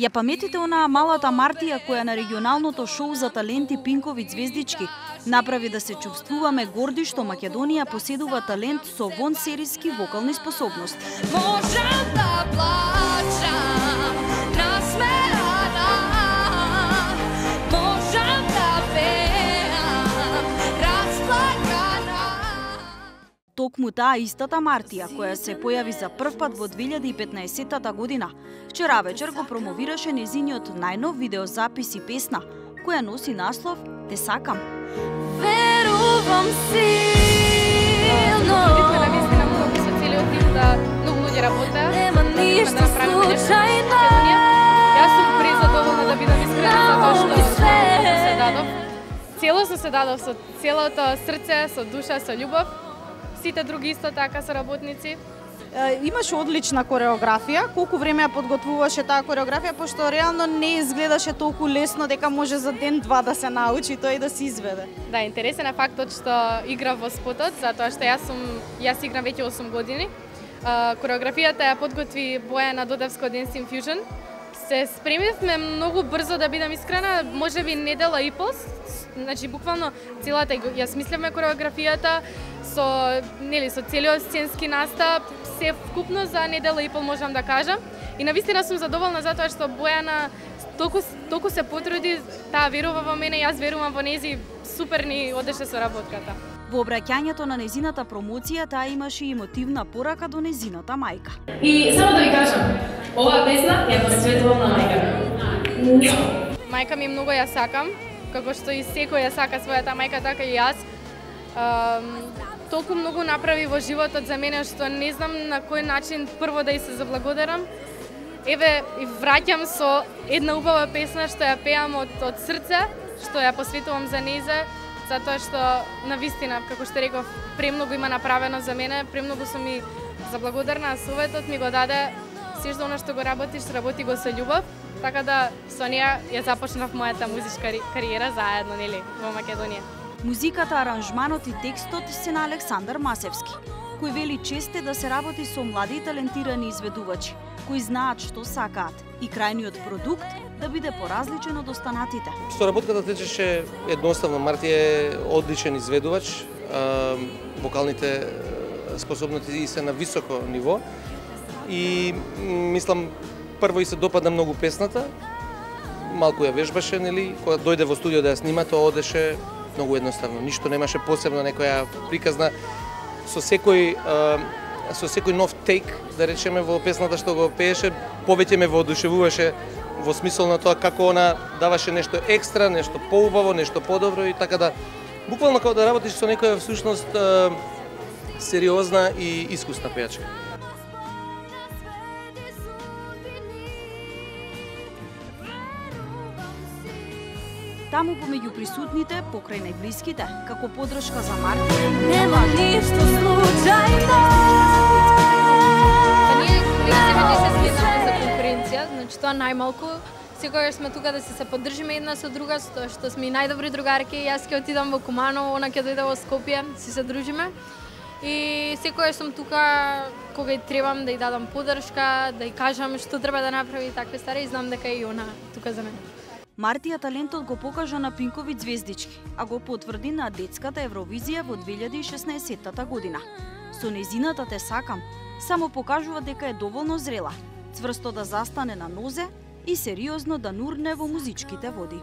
Ја паметите онаа малата Мартија која на регионалното шоу за таленти Пинковиќ звездички направи да се чувствуваме горди што Македонија поседува талент со вонсериски вокални способности. Можам да плачам насмеана, можам да пеам расплакана. Токму таа истата Мартија, која се појави за прв пат во 2015 година, вчера вечер го промовираше незиниот најнов видеозапис и песна, која носи наслов Те сакам. Верувам силно. Видме навистина многу со целиот тим да многу луѓе работеа. Нема ништо случајно. Јас сум презадоволна да бидам искрена затоа што се дадов. Целосно се дадов со целото срце, со душа, со љубов. Сите други исто така со работници. Имаше одлична кореографија. Колку време ја подготвуваше таа кореографија, пошто реално не изгледаше толку лесно дека може за ден-два да се научи тој и да се изведе. Да, интересен е фактот што играв во спотот, затоа што јас играм веќе 8 години. Кореографијата ја подготви Бојана Додевска од Dance Infusion. Се спремивме многу брзо, да бидам искрена, можеби недела и пол. Значи буквално целата ја смислевме кореографијата со целиот сценски настап, се вкупно за недела и пол можам да кажам. И навистина сум задоволна затоа што Бојана толку се потруди, таа верува во мене, јас верувам во нејзи, супер ни одеше со работката. Во обраќањето на незината промоција, таа имаше и емотивна порака до незината мајка. И само да ви кажам, оваа песна ја посветувам на мајка. Мајка ми многу ја сакам, како што и секој ја сака својата мајка, така и јас. Толку многу направи во животот за мене што не знам на кој начин прво да и се заблагодарам. Еве, и враќам со една убава песна што ја пеам од срце, што ја посветувам за нејзе, затоа што навистина, како што реков, премногу има направено за мене, премногу сум и заблагодарна, советот ми го даде, сешто она што го работиш, работи го со љубов, така да со неја ја започнав мојата музичка кариера заедно, нели, во Македонија. Музиката, аранжманот и текстот се на Александар Масевски, кој вели честе да се работи со млади и талентирани изведувачи, кои знаат што сакаат и крајниот продукт да биде поразличен од останатите. Што работката течеше едноставно. Мартија е одличен изведувач, вокалните способности се на високо ниво и мислам прво и се допадна многу песната, малку ја вежбаше, нели, кога дојде во студио да ја снима, тоа одеше многу едноставно. Ништо немаше посебно, некоја приказна со секој нов тейк, да речеме, во песната што го пееше, повеќе ме воодушевуваше во смисол на тоа како она даваше нешто екстра, нешто поубаво, нешто подобро и така да буквално како да работиш со некоја всушност сериозна и искусна пејачка. Таму помеѓу присутните, покрај најблиските, како подршка за Мартија. Нема ништо случајно. Ние се следаме за конкуренција, значи тоа најмалку. Секогаш сме тука да се поддржиме една со друга, што сме и најдобри другарки. Јас ќе отидам во Куманово, она ќе дојде во Скопје, се дружиме. И секогаш сум тука кога и требам да ја дадам поддршка, да ја кажам што треба да направи такви стари и знам дека и она тука за мене. Мартија талентот го покажа на Пинковиќ звездички, а го потврди на детската Евровизија во 2016 година. Со незината Те сакам, само покажува дека е доволно зрела, цврсто да застане на нозе и сериозно да нурне во музичките води.